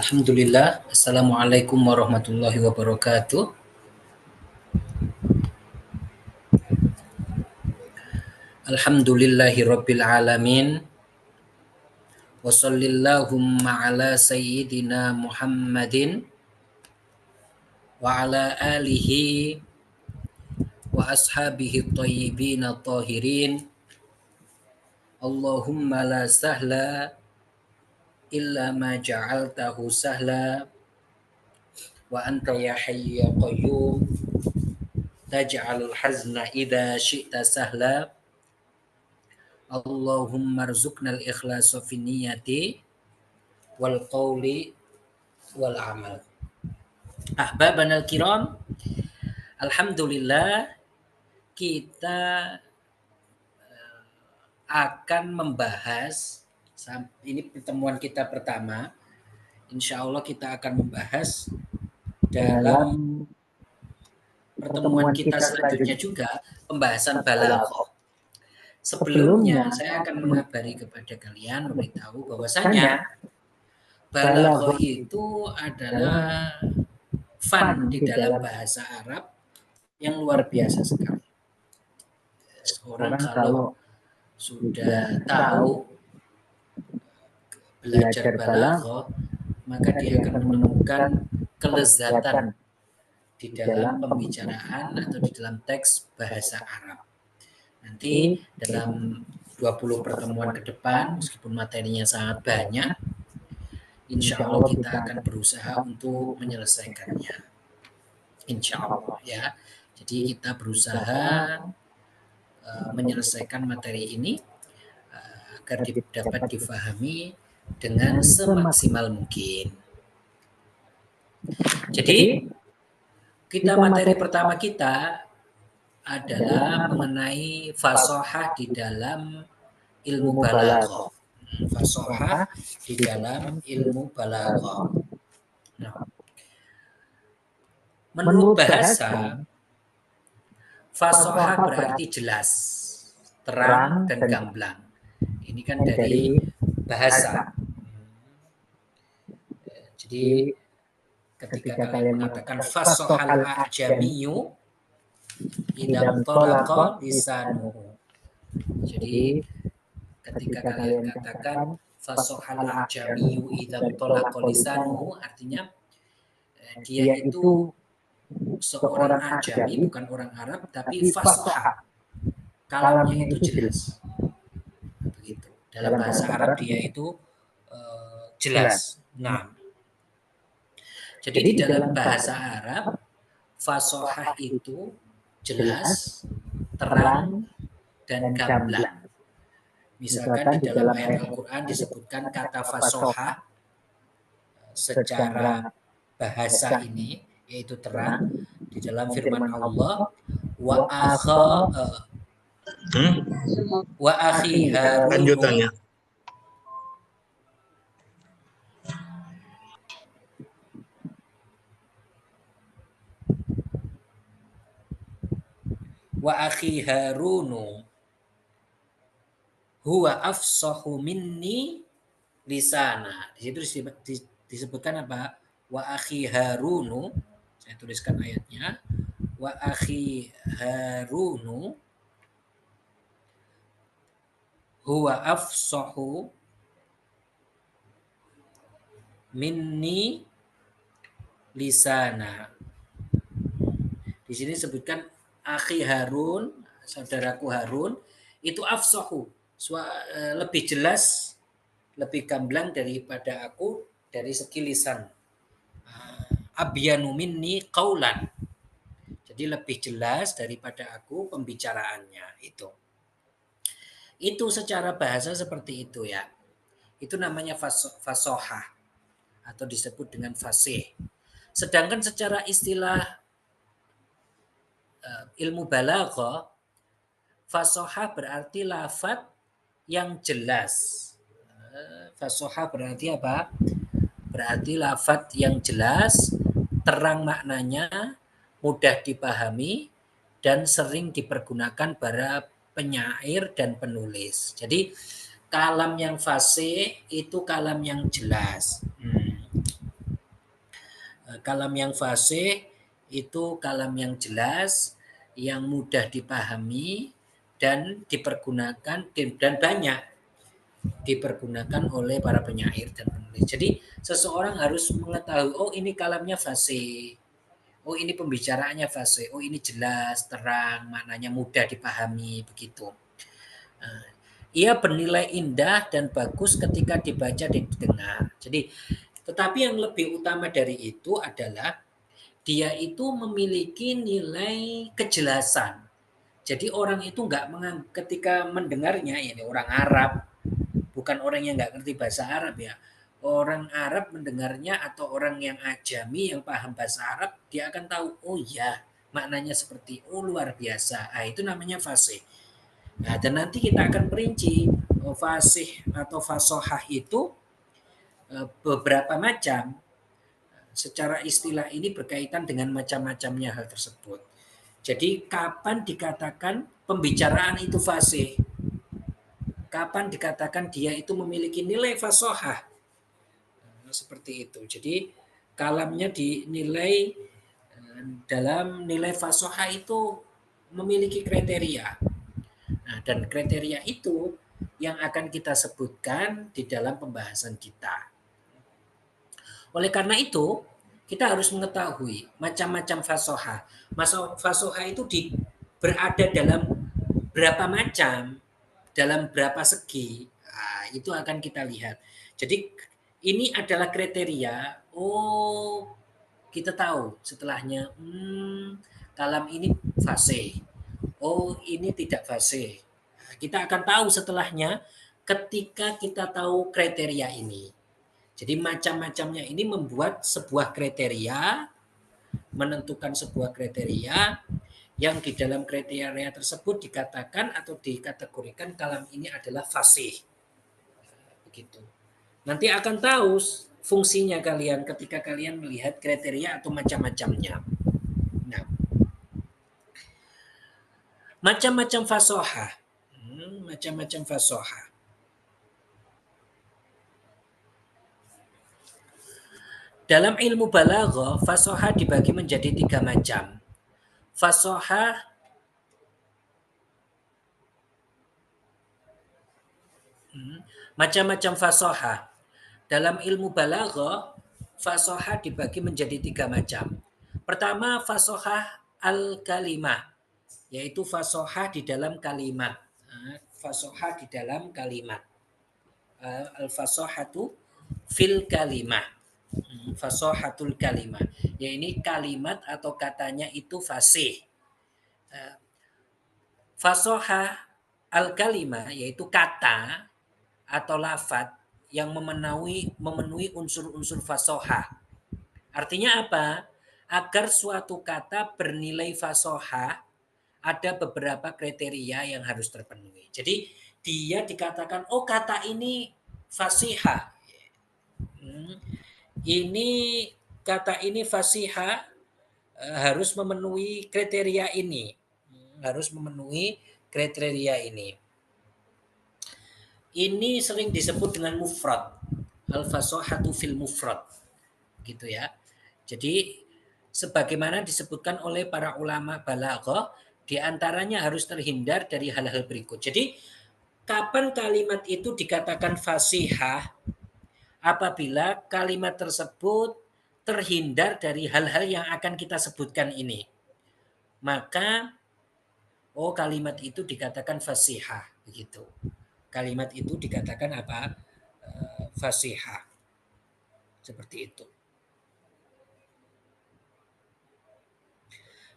Alhamdulillah. Assalamualaikum warahmatullahi wabarakatuh. Alhamdulillahi rabbil alamin. Wa sallallahumma ala sayyidina Muhammadin wa ala alihi wa ashabihi tayyibin tahirin. Allahumma la sahla illa ma ja'altahu sahla wa anta ya hayyu ya qayyum taj'alul hazna idza syi'ta sahla. Allahumma rzuqnal ikhlasa fi niyyati wal qawli wal amal. Ahbabanal kiram, alhamdulillah kita akan membahas, ini pertemuan kita pertama, insya Allah kita akan membahas dalam pertemuan kita selanjutnya juga pembahasan balaghah. Sebelumnya saya akan mengabari kepada kalian, memberitahu bahwasanya balaghah itu adalah fun di dalam bahasa Arab yang luar biasa sekali. Orang kalau sudah tahu belajar balaghah, maka dia akan menemukan kelezatan di dalam pembicaraan atau di dalam teks bahasa Arab. Nanti dalam 20 pertemuan ke depan, meskipun materinya sangat banyak, insya Allah kita akan berusaha untuk menyelesaikannya. Insya Allah ya. Jadi kita berusaha menyelesaikan materi ini agar dapat difahami dengan semaksimal mungkin. Jadi kita materi pertama kita adalah mengenai fasahah di dalam ilmu balaghah. Fasahah di dalam ilmu balaghah. Nah, menurut bahasa, fasahah berarti jelas, terang dan gamblang. Ini kan dari bahasa. Jadi ketika kalian mengatakan fasahal a'jamiyyu idam tolaqa lisanuhu. Jadi ketika kalian katakan fasahal a'jamiyyu idam tolaqa lisanuhu, artinya dia itu seorang ajami, bukan orang Arab, tapi fasahah, kalamnya itu jelas. Begitu. Dalam bahasa Arab dia itu jelas. Nah, jadi di dalam bahasa Arab fasahah itu jelas, terang, dan gamblang. Misalkan di dalam ayat Al-Quran disebutkan kata fasahah secara bahasa ini, yaitu terang, di dalam firman Allah, wa akhi Harun. Lanjutannya. Wa akhi Harunu huwa afsahu minni lisana. Di situ disebutkan apa? Wa akhi Harunu, saya tuliskan ayatnya. Wa akhi Harunu huwa afsahu minni lisana. Di sini disebutkan akhi Harun, saudaraku Harun, itu afsahu, lebih jelas, lebih gamblang daripada aku dari segi lisan. Abyanu minni qaulan. Jadi lebih jelas daripada aku pembicaraannya itu. Itu secara bahasa seperti itu ya. Itu namanya fasahah atau disebut dengan fasih. Sedangkan secara istilah ilmu balaghah, fasahah berarti lafadz yang jelas. Fasahah berarti apa? Berarti lafadz yang jelas, terang maknanya, mudah dipahami, dan sering dipergunakan para penyair dan penulis. Jadi kalam yang fasih itu kalam yang jelas. Kalam yang fasih itu kalam yang jelas, yang mudah dipahami dan dipergunakan dan banyak dipergunakan oleh para penyair dan penulis. Jadi seseorang harus mengetahui, oh ini kalamnya fasih, oh ini pembicaraannya fasih, oh ini jelas, terang, maknanya mudah dipahami, begitu. Ia bernilai indah dan bagus ketika dibaca dan didengar. Jadi, tetapi yang lebih utama dari itu adalah dia itu memiliki nilai kejelasan. Jadi orang itu nggak ketika mendengarnya, ini orang Arab, bukan orang yang nggak ngerti bahasa Arab ya. Orang Arab mendengarnya atau orang yang ajami yang paham bahasa Arab, dia akan tahu, oh ya, maknanya seperti, oh luar biasa. Nah, itu namanya fasih. Nah, dan nanti kita akan perinci fasih atau fasohah itu beberapa macam. Secara istilah ini berkaitan dengan macam-macamnya hal tersebut. Jadi kapan dikatakan pembicaraan itu fasih? Kapan dikatakan dia itu memiliki nilai fasohah? Seperti itu. Jadi kalamnya dinilai dalam nilai fasohah itu memiliki kriteria. Nah, dan kriteria itu yang akan kita sebutkan di dalam pembahasan kita. Oleh karena itu, kita harus mengetahui macam-macam fasoha. Fasoha itu berada dalam berapa macam, dalam berapa segi. Nah, itu akan kita lihat. Jadi ini adalah kriteria. Oh, kita tahu setelahnya. Kalam ini fase. Oh, ini tidak fase. Nah, kita akan tahu setelahnya ketika kita tahu kriteria ini. Jadi macam-macamnya ini membuat sebuah kriteria, menentukan sebuah kriteria yang di dalam kriteria tersebut dikatakan atau dikategorikan kalam ini adalah fasih. Begitu. Nanti akan tahu fungsinya kalian ketika kalian melihat kriteria atau macam-macamnya. Nah, macam-macam fasohah. Macam-macam fasohah. Dalam ilmu balaghah, fasohah dibagi menjadi 3 macam. Fasohah macam-macam fasohah. Dalam ilmu balaghah, fasohah dibagi menjadi 3 macam. Pertama, fasohah al-kalimah, yaitu fasohah di dalam kalimat. Fasohah di dalam kalimat. Al-fasohatu fil kalimah. Fasohatul kalimah. Ya ini kalimat atau katanya itu fasih. Fasohah al-kalimah yaitu kata atau lafad yang memenuhi unsur-unsur fasohah. Artinya apa? Agar suatu kata bernilai fasohah, ada beberapa kriteria yang harus terpenuhi. Jadi dia dikatakan, oh kata ini fasihah. Ini kata ini fasihah harus memenuhi kriteria ini. Harus memenuhi kriteria ini. Ini sering disebut dengan mufrad. Al-fasohatu fil mufrad. Gitu ya. Jadi sebagaimana disebutkan oleh para ulama balaghah, di antaranya harus terhindar dari hal-hal berikut. Jadi kapan kalimat itu dikatakan fasihah? Apabila kalimat tersebut terhindar dari hal-hal yang akan kita sebutkan ini. Maka kalimat itu dikatakan fasihah begitu. Kalimat itu dikatakan apa? Fasihah. Seperti itu.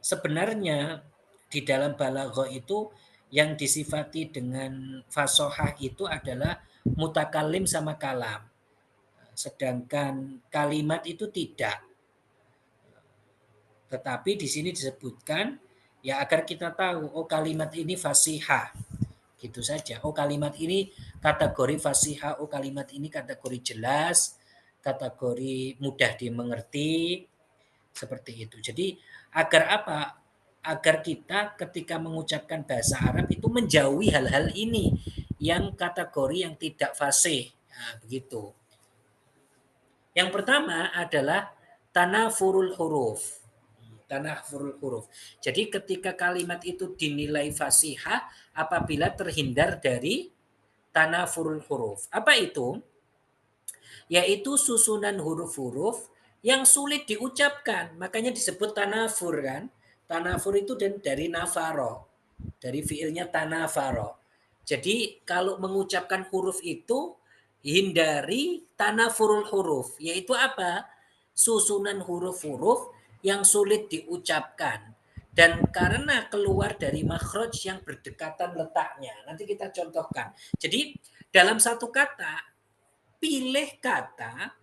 Sebenarnya di dalam balaghah itu yang disifati dengan fasohah itu adalah mutakalim sama kalam. Sedangkan kalimat itu tidak. Tetapi di sini disebutkan ya agar kita tahu oh kalimat ini fasihah. Gitu saja. Oh kalimat ini kategori fasihah, oh kalimat ini kategori jelas, kategori mudah dimengerti, seperti itu. Jadi agar apa? Agar kita ketika mengucapkan bahasa Arab itu menjauhi hal-hal ini yang kategori yang tidak fasih. Nah, begitu. Yang pertama adalah tanafurul huruf. Tanafurul huruf. Jadi ketika kalimat itu dinilai fasihah apabila terhindar dari tanafurul huruf. Apa itu? Yaitu susunan huruf-huruf yang sulit diucapkan. Makanya disebut tanafur kan. Tanafur itu dari nafaro. Dari fiilnya tanafaro. Jadi kalau mengucapkan huruf itu hindari tanafurul huruf. Yaitu apa? Susunan huruf-huruf yang sulit diucapkan. Dan karena keluar dari makhraj yang berdekatan letaknya. Nanti kita contohkan. Jadi dalam satu kata pilih kata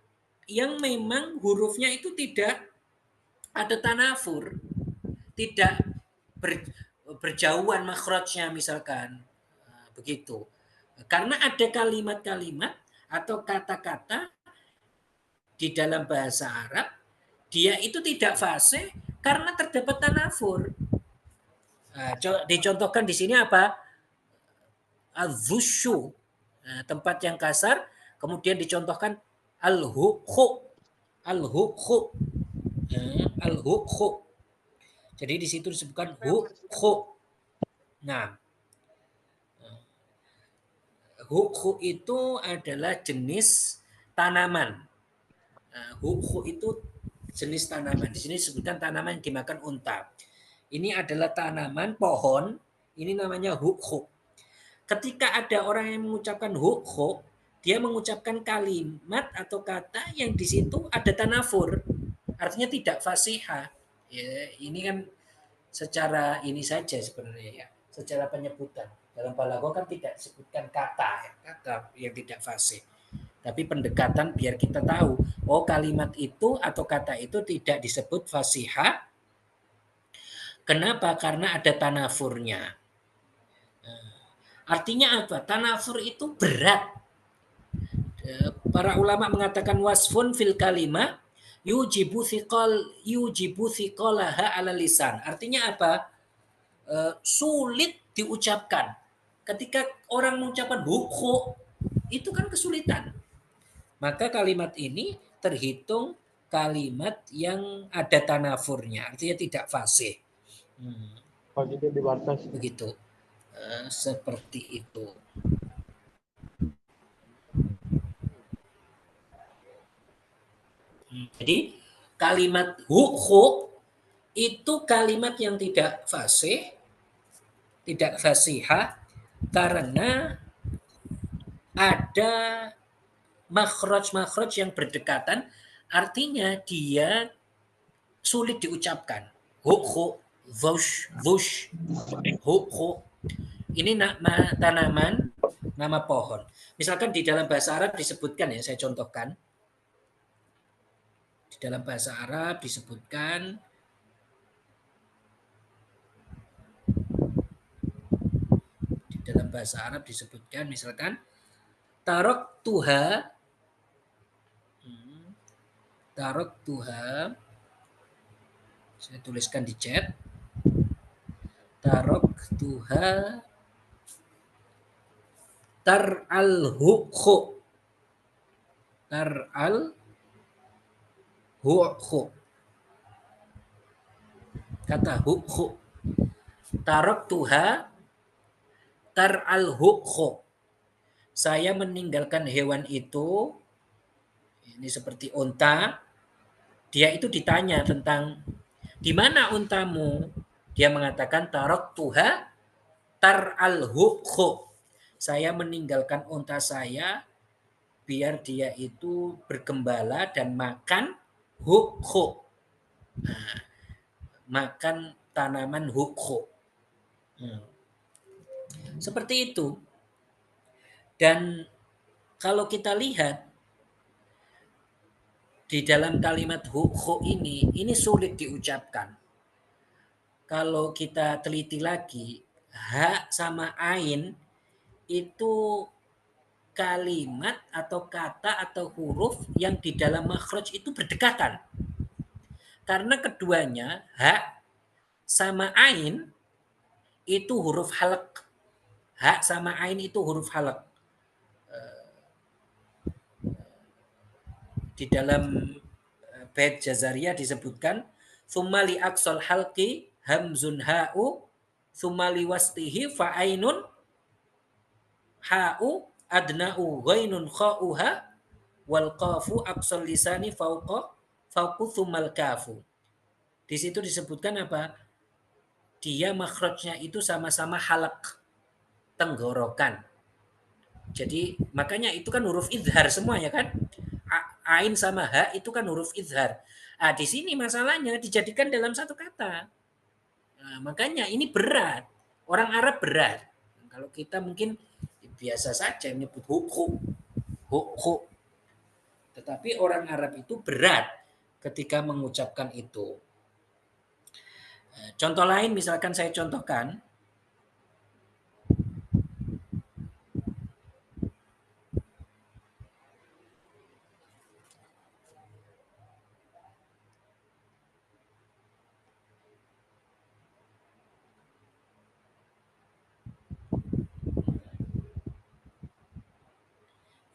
yang memang hurufnya itu tidak ada tanafur, tidak berjauhan makhrajnya misalkan. Begitu. Karena ada kalimat-kalimat atau kata-kata di dalam bahasa Arab dia itu tidak fasih karena terdapat tanafur. Dicontohkan di sini apa? Az-zushu. Tempat yang kasar, kemudian dicontohkan al-hukhu. Al-hukhu. Al-hukhu. Jadi di situ disebutkan hukhu. Nah, hukhu itu adalah jenis tanaman. Hukhu itu jenis tanaman. Di sini disebutkan tanaman yang dimakan unta. Ini adalah tanaman pohon. Ini namanya hukhu. Ketika ada orang yang mengucapkan hukhu, dia mengucapkan kalimat atau kata yang di situ ada tanafur. Artinya tidak fasihah. Ya, ini kan secara ini saja sebenarnya ya, secara penyebutan. Dalam balaghah kan tidak disebutkan kata yang tidak fasih. Tapi pendekatan biar kita tahu, oh kalimat itu atau kata itu tidak disebut fasihah. Kenapa? Karena ada tanafurnya. Artinya apa? Tanafur itu berat. Para ulama mengatakan wasfun fil kalimah yujibu thiqalaha ala lisan. Artinya apa? Sulit diucapkan. Ketika orang mengucapkan hukhu itu kan kesulitan. Maka kalimat ini terhitung kalimat yang ada tanafurnya, artinya tidak fasih. Begitu. Seperti itu. Jadi kalimat hukhu itu kalimat yang tidak fasih, tidak fasihah karena ada makhraj-makhraj yang berdekatan, artinya dia sulit diucapkan. Hukhu, vush, hukhu. Ini nama tanaman, nama pohon. Misalkan di dalam bahasa Arab disebutkan ya, saya contohkan. Di dalam bahasa Arab disebutkan dalam bahasa Arab disebutkan misalkan tarok tuha saya tuliskan di chat tarok tuha tar al hukhu kata hukhu tarok tuha tar al hukhu, saya meninggalkan hewan itu, ini seperti unta. Dia itu ditanya tentang di mana untamu, dia mengatakan tarok tuha tar al hukhu, saya meninggalkan unta saya biar dia itu bergembala dan makan hukhu. Nah, makan tanaman hukhu. Seperti itu. Dan kalau kita lihat di dalam kalimat hukhu ini sulit diucapkan. Kalau kita teliti lagi, ha sama ain itu kalimat atau kata atau huruf yang di dalam makhraj itu berdekatan. Karena keduanya ha sama ain itu huruf halq. Ha sama ain itu huruf halq. Di dalam bait Jazariyah disebutkan tsumma li aqsal halqi hamzun ha'u tsumma li wastihi fa'ainun ha'u adna'u ghainun kha'uha wal qafu aqsal lisani fauqu tsummal kafu. Di situ disebutkan apa? Dia makhrajnya itu sama-sama halak, tenggorokan. Jadi makanya itu kan huruf idhar semua ya kan? Ain sama ha itu kan huruf idhar. Ah di sini masalahnya dijadikan dalam satu kata. Nah, makanya ini berat. Orang Arab berat. Kalau kita mungkin biasa saja menyebut huk. Tetapi orang Arab itu berat ketika mengucapkan itu. Contoh lain misalkan saya contohkan.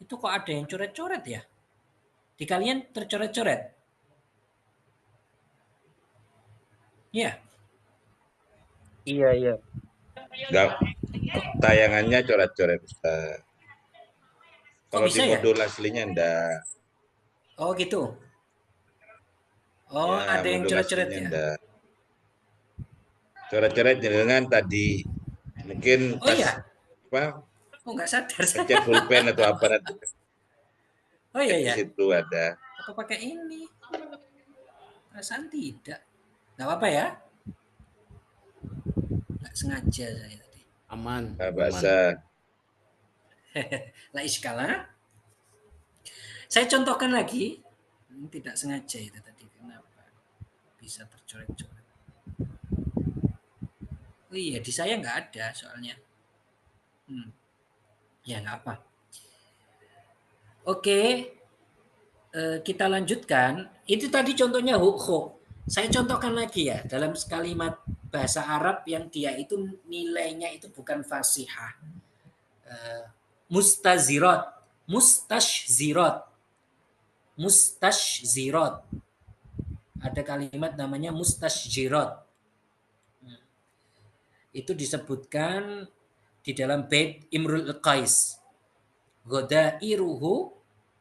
Itu kok ada yang coret-coret ya? Di kalian tercoret-coret? Iya. Iya. Enggak, tayangannya coret-coret Ustaz. Kalau di modul aslinya enggak. Oh gitu. Oh Ya, ada yang modul coret-coret aslinya ya? enggak. Coret-coret dengan tadi mungkin Oh pas iya. apa Oh nggak sadar. pencet pulpen atau apa nanti Oh iya di ya. situ ada. Apa pakai ini? Perasaan tidak. Nggak apa-apa ya? Nggak sengaja saya tadi. Aman. Nah, bahasa. La iskala. Saya contohkan lagi. Tidak sengaja itu tadi. Kenapa bisa tercoret-coret? Oh iya, di saya nggak ada soalnya. Ya nggak apa. Oke, kita lanjutkan. Itu tadi contohnya huk. Saya contohkan lagi ya dalam kalimat bahasa Arab yang dia itu nilainya itu bukan fasihah. Mustazirot, mustashzirot. Ada kalimat namanya mustashzirot. Itu disebutkan di dalam bait Imrul Qais. Ghadairuhu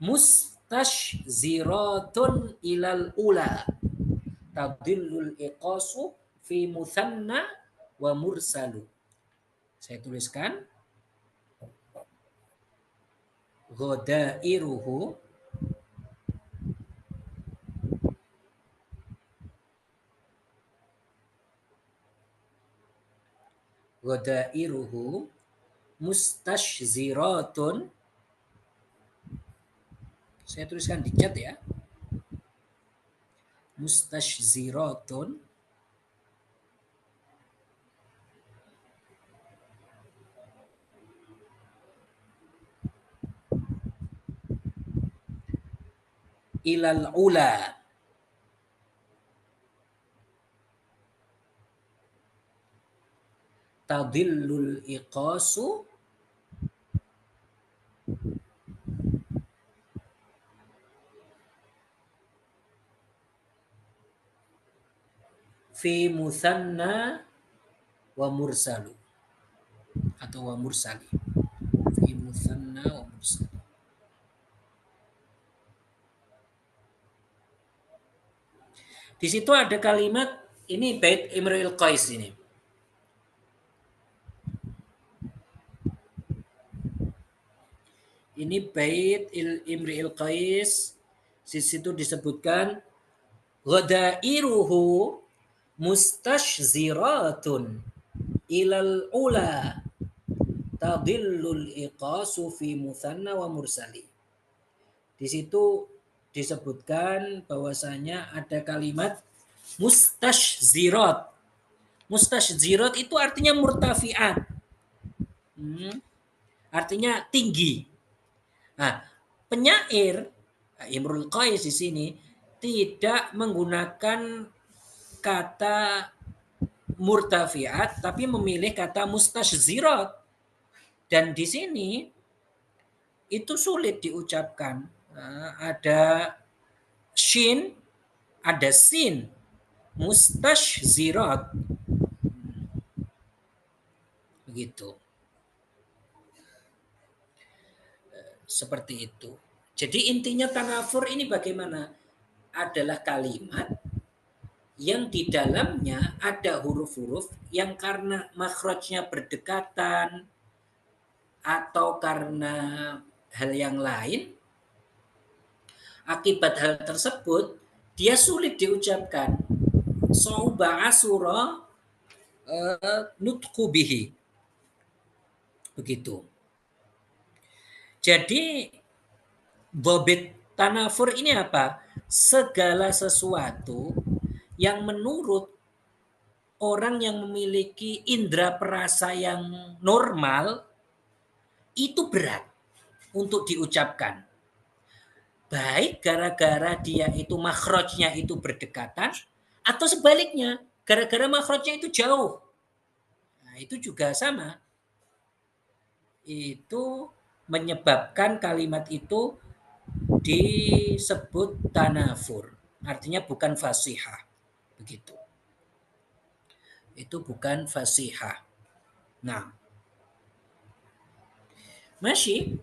mustashziratun ilal ula. Tadillul iqasu fi muthanna wa mursalu. Saya tuliskan. Ghadairuhu mustashziratun. Saya tuliskan di chat ya. Mustashziratun ilal ula. Tadillul iqasu fi muthanna wa mursalu atau wa mursali. Fi muthanna wa mursalu. Di situ ada kalimat ini bait Imrul Qais ini. Ini bait Imrul Qais. Di situ disebutkan ghadairuhu mustashziratun ilal ula tadillul iqasu fi muthanna wa mursali. Di situ disebutkan bahwasanya ada kalimat mustashzirat. Mustashzirat itu artinya murtafiat. Artinya tinggi. Nah, penyair Imrul Qais di sini tidak menggunakan kata murtafiat tapi memilih kata mustashzirat. Dan di sini itu sulit diucapkan. Ada shin ada sin, mustashzirat, begitu. Seperti itu. Jadi intinya tanafur ini bagaimana? Adalah kalimat yang di dalamnya ada huruf-huruf yang karena makhrajnya berdekatan atau karena hal yang lain, akibat hal tersebut dia sulit diucapkan. Sauba asura nutku bihi. Begitu. Jadi bobit tanafur ini apa? Segala sesuatu yang menurut orang yang memiliki indera perasa yang normal itu berat untuk diucapkan. Baik gara-gara dia itu makhrajnya itu berdekatan atau sebaliknya gara-gara makhrajnya itu jauh. Nah, itu juga sama. Itu menyebabkan kalimat itu disebut tanafur. Artinya bukan fasihah. Begitu. Itu bukan fasihah. Nah, masih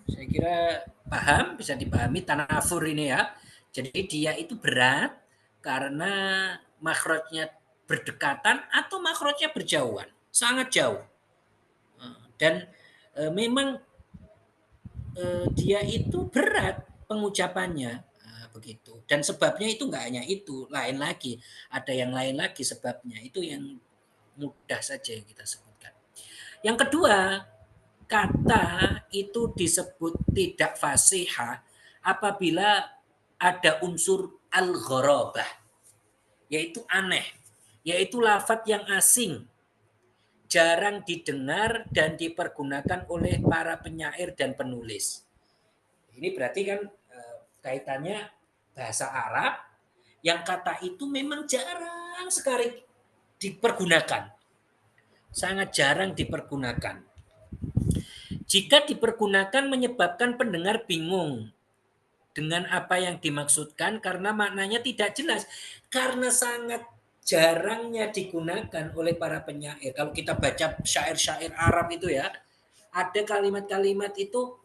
saya kira paham, bisa dipahami tanafur ini ya. Jadi dia itu berat karena makhrajnya berdekatan atau makhrajnya berjauhan, sangat jauh. Dan memang dia itu berat pengucapannya. Begitu. Dan sebabnya itu nggak hanya itu, lain lagi. Ada yang lain lagi sebabnya. Itu yang mudah saja yang kita sebutkan. Yang kedua, kata itu disebut tidak fasihah apabila ada unsur al-gharabah, yaitu aneh, yaitu lafadz yang asing, jarang didengar dan dipergunakan oleh para penyair dan penulis. Ini berarti kan kaitannya bahasa Arab yang kata itu memang jarang sekali dipergunakan. Sangat jarang dipergunakan. Jika dipergunakan menyebabkan pendengar bingung dengan apa yang dimaksudkan karena maknanya tidak jelas. Karena sangat jarangnya digunakan oleh para penyair. Kalau kita baca syair-syair Arab itu ya, ada kalimat-kalimat itu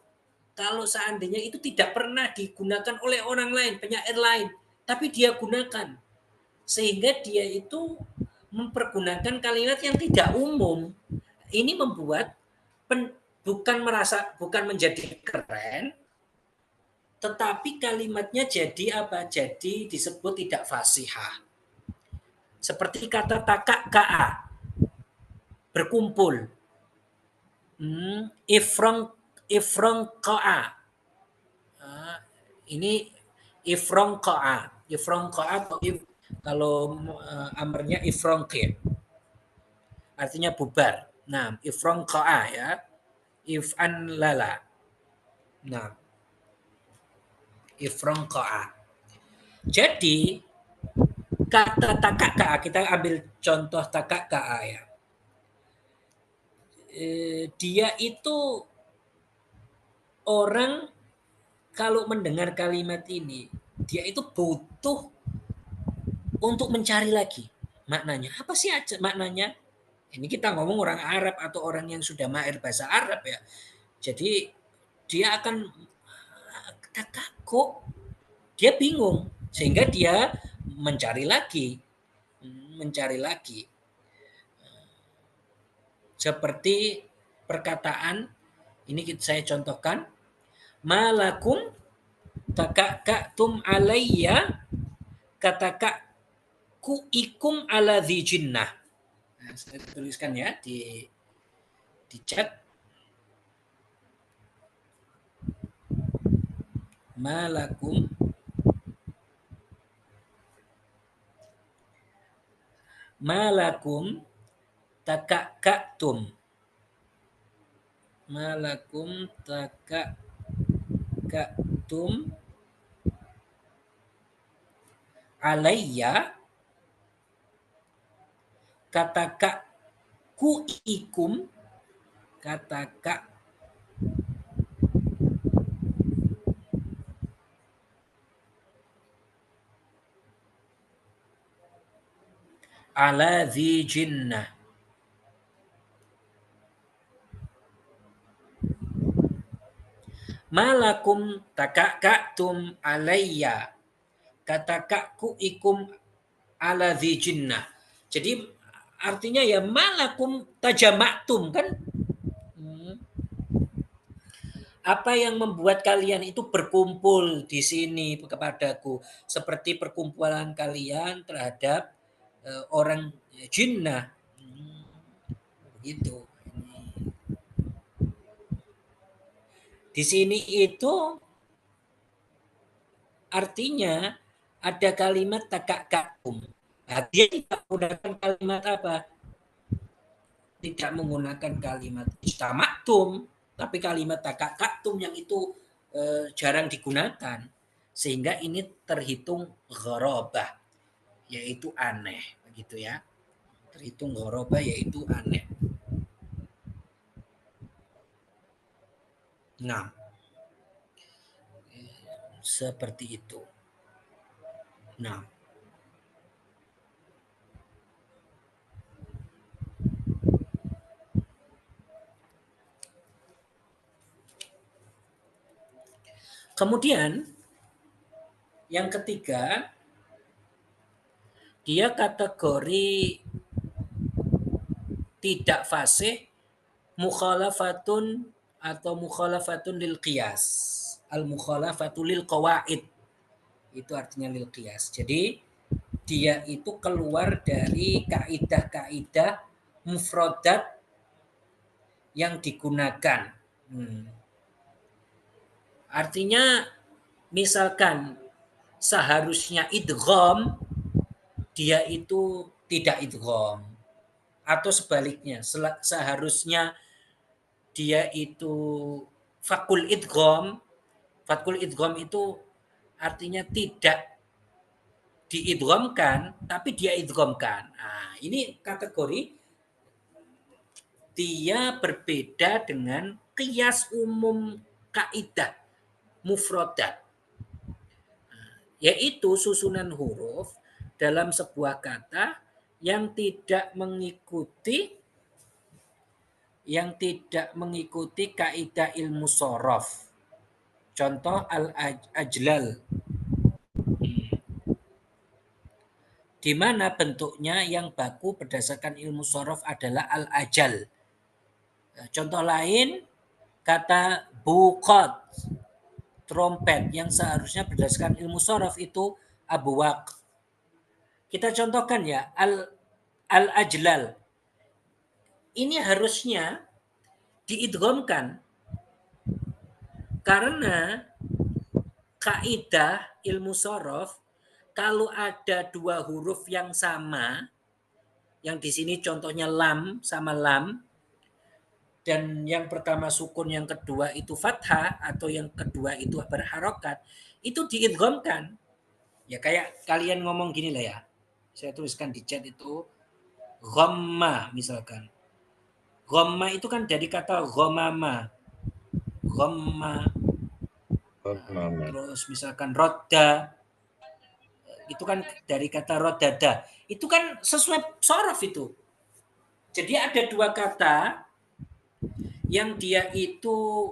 kalau seandainya itu tidak pernah digunakan oleh orang lain, penyair lain, tapi dia gunakan. Sehingga dia itu mempergunakan kalimat yang tidak umum. Ini membuat bukan menjadi keren, tetapi kalimatnya jadi apa? Jadi disebut tidak fasihah. Seperti kata takak ka'a, berkumpul. Ifrong ka'a. Ini ifrong ka'a. Ifrong ka'a atau kalau amarnya ifrong ke. Artinya bubar. Nah, ifrong ka'a ya. If'an lala. Nah, ifrong ka'a. Jadi kata takaka, kita ambil contoh takaka ya. Dia itu orang kalau mendengar kalimat ini, dia itu butuh untuk mencari lagi maknanya. Apa sih aja maknanya? Ini kita ngomong orang Arab atau orang yang sudah mahir bahasa Arab ya. Jadi dia akan kok dia bingung sehingga dia mencari lagi. Seperti perkataan ini saya contohkan, malakum takakatum alayya katakaku ikum ala jinnah. Nah, saya tuliskan ya di chat. Malakum takakatum. Malakum takakatum alayya katakaku ikum ala dhi jinnah. Malakum takakaktum alayya. Katakakku ikum ala dhi jinnah. Jadi artinya ya malakum tajamaktum kan. Apa yang membuat kalian itu berkumpul di sini kepadaku seperti perkumpulan kalian terhadap orang jinnah. Begitu. Di sini itu artinya ada kalimat takakakum. Nah, dia tidak menggunakan kalimat apa? Tidak menggunakan kalimat istamaktum, tapi kalimat takakatum yang itu jarang digunakan. Sehingga ini terhitung gharabah, yaitu aneh. Begitu ya. Terhitung gharabah yaitu aneh. Nah, seperti itu. Nah, kemudian yang ketiga, dia kategori tidak fasih mukhalafatun atau mukhalafatun lil qiyas. Al mukhalafatu lil qawaid. Itu artinya lil qiyas. Jadi dia itu keluar dari kaidah-kaidah mufradat yang digunakan. Artinya misalkan seharusnya idgham, dia itu tidak idgham. Atau sebaliknya, seharusnya dia itu fakul idgham. Fakul idgham itu artinya tidak diidghamkan, tapi dia idghamkan. Nah, ini kategori dia berbeda dengan qiyas umum kaidah mufradat, yaitu susunan huruf dalam sebuah kata yang tidak mengikuti kaidah ilmu sorof. Contoh al-ajlal, di mana bentuknya yang baku berdasarkan ilmu sorof adalah al-ajal. Contoh lain, kata buqat, trompet, yang seharusnya berdasarkan ilmu sorof itu abwaq. Kita contohkan ya, al-ajlal. Ini harusnya diidghamkan karena kaidah ilmu sorof, kalau ada dua huruf yang sama, yang di sini contohnya lam sama lam, dan yang pertama sukun, yang kedua itu fathah, atau yang kedua itu berharokat, itu diidghamkan. Ya kayak kalian ngomong gini lah ya. Saya tuliskan di chat itu ghamma misalkan. Ghamma itu kan dari kata ghamama. Ghamma. Terus misalkan rodda, itu kan dari kata rodada. Itu kan sesuai sorof itu. Jadi ada dua kata yang dia itu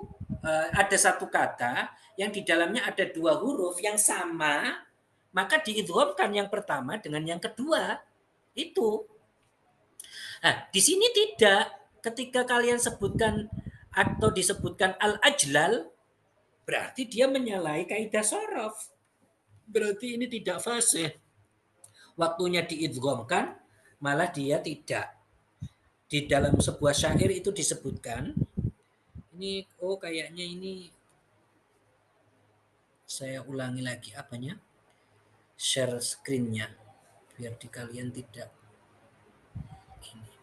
ada satu kata yang di dalamnya ada dua huruf yang sama, maka diidghamkan yang pertama dengan yang kedua. Itu. Nah, di sini tidak. Ketika kalian sebutkan atau disebutkan al-ajlal, berarti dia menyalahi kaidah sorof. Berarti ini tidak fasih. Waktunya diidghamkan, malah dia tidak. Di dalam sebuah syair itu disebutkan, ini kayaknya ini saya ulangi lagi apanya, share screen-nya biar di kalian tidak ini.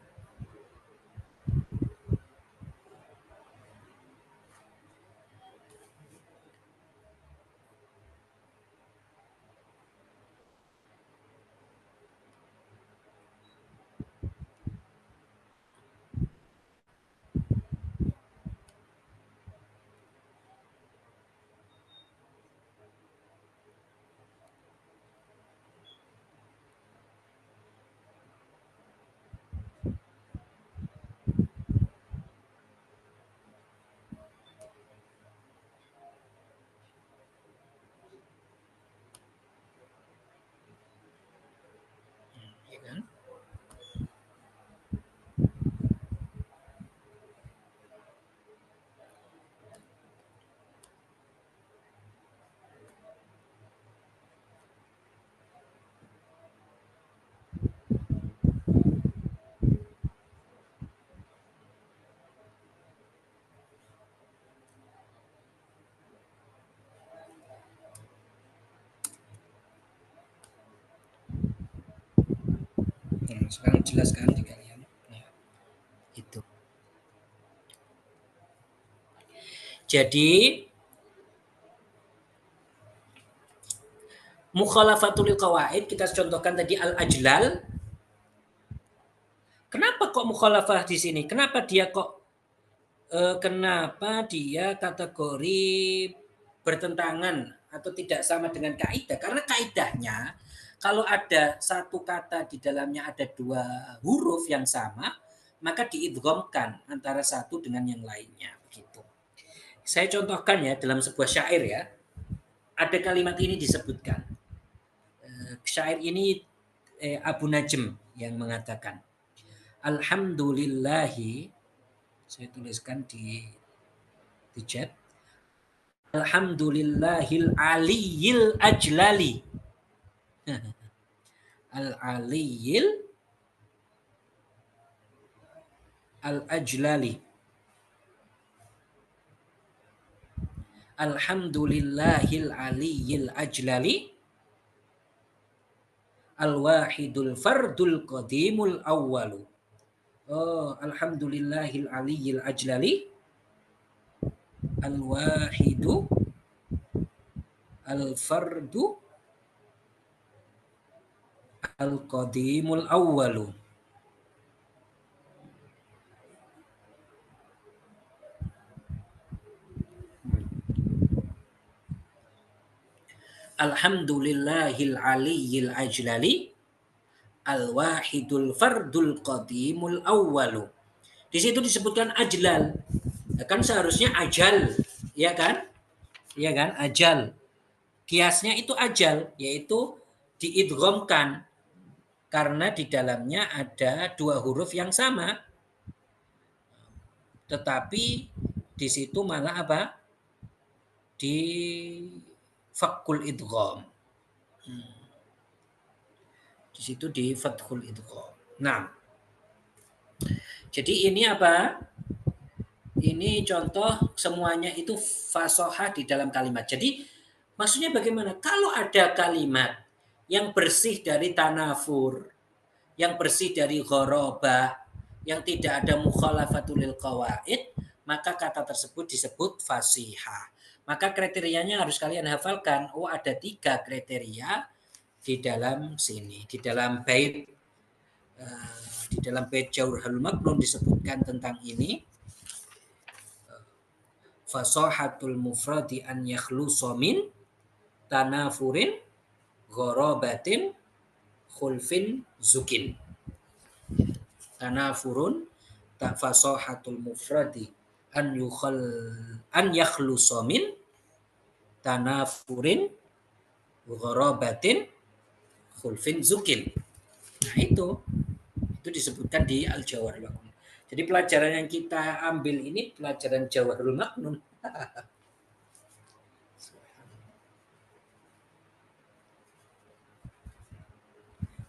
Sekarang jelaskan di kalian. Ya, itu. Jadi mukhalafatul qawaid kita contohkan tadi al-ajlal. Kenapa kok mukhalafah di sini? Kenapa dia kategori bertentangan atau tidak sama dengan kaidah? Karena kaidahnya kalau ada satu kata di dalamnya ada dua huruf yang sama, maka diidghamkan antara satu dengan yang lainnya. Begitu. Saya contohkan ya dalam sebuah syair ya. Ada kalimat ini disebutkan. Syair ini Abu Najm yang mengatakan, Alhamdulillahi, saya tuliskan di chat, Alhamdulillahil aliyil ajlali. Al-aliyil al-ajlali. Alhamdulillahil aliyil ajlali. Al-wahidul fardul qadimul awwalu. Oh, alhamdulillahil aliyil ajlali. Al-wahidu al-fardu al-qadimul awwalu. Alhamdulillahil aliyil ajlali. Al-wahidul fardul qadimul awwalu. Di situ disebutkan ajlal. Ya kan seharusnya ajal, ya kan? Ya kan? Ajal. Kiasnya itu ajal, yaitu diidghamkan karena di dalamnya ada dua huruf yang sama. Tetapi di situ malah apa? Di fathul idgham. Di situ di fathul idgham. Nah, jadi ini apa? Ini contoh semuanya itu fasohah di dalam kalimat. Jadi maksudnya bagaimana? Kalau ada kalimat yang bersih dari tanafur, yang bersih dari ghorobah, yang tidak ada mukhalafatul qawaid, maka kata tersebut disebut fasihah. Maka kriterianya harus kalian hafalkan. Oh, ada 3 kriteria di dalam sini. Di dalam bait Jawharul Maknun disebutkan tentang ini. Fasohatul mufradi an yakhlusa min tanafurin ghorobatin khulfin zukin. Tanafurun tak fasohatul mufradi an yakhlusa min tanafurin ghorobatin khulfin zukin. Nah itu disebutkan di Al-Jawharul Maknun. Jadi pelajaran yang kita ambil ini pelajaran Jawharul Maknun.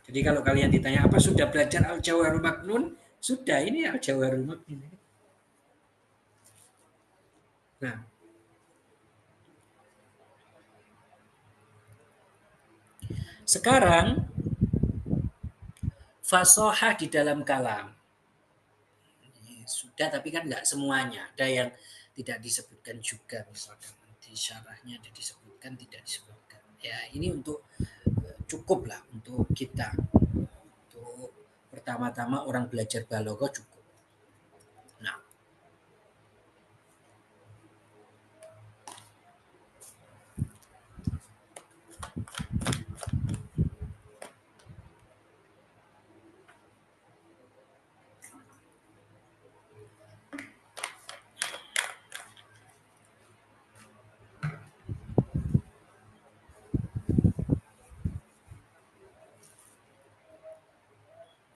Jadi kalau kalian ditanya apa sudah belajar Al-Jawharul Maknun? Sudah, ini Al-Jawharul Maknun. Nah, sekarang fasohah di dalam kalam. Sudah, tapi kan nggak semuanya. Ada yang tidak disebutkan juga, misalkan di syarahnya ada disebutkan, tidak disebutkan. Ya, ini untuk cukup lah untuk kita. Untuk pertama-tama orang belajar balaghah cukup. Nah,